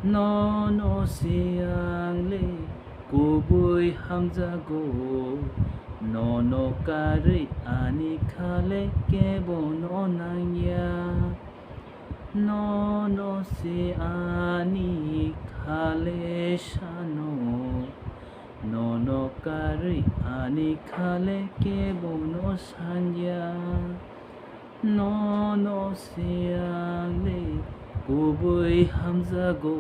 너너 siang le kubuy hamzago 너너 까르 아니 칼레 깨보노 낭야 너너 siani 칼레 샤노 너너 까르 아니 칼레 깨보노 산야 너너 siang le kubuy hamzago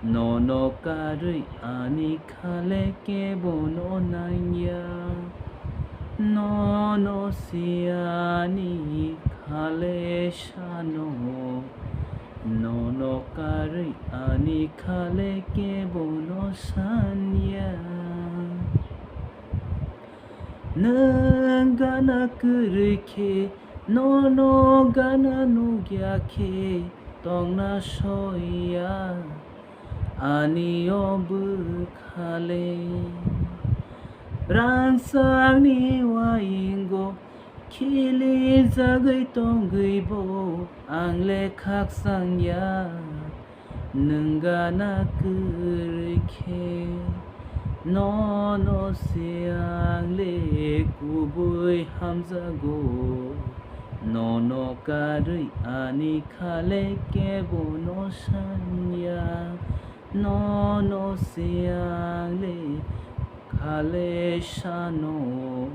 너너 까르 아니 칼레 깨보노 낭야 너너 siani 칼레 샤노 너너 까르 아니 칼레 깨보노 산야 능가나 그렇게 너너 가나 누갸케 떡나 소야 아니요 부칼레 란상니 와인고 킬리 자그이 똥그이보 앙레 각상야 능가나 그렇게 너너 siang le kubuy hamzago 너너 까르 아니 칼레 깨보노 산야 너너 siang le 칼레 샤노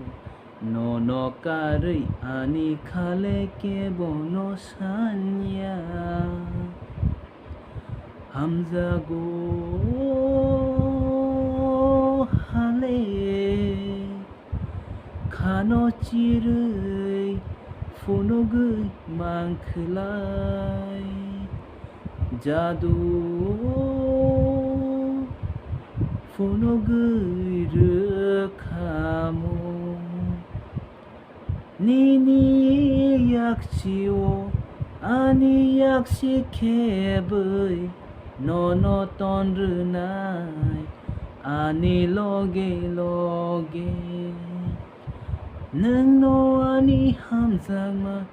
너너 까르 아니 칼레 깨보노 산야 함자고 할래 카노치르 포노그 망클라이 자두 포노그르 카모 니니 약시오 아니 약시케브이 너너 떤르나이 아니 로게 로게 능노 아니 함상마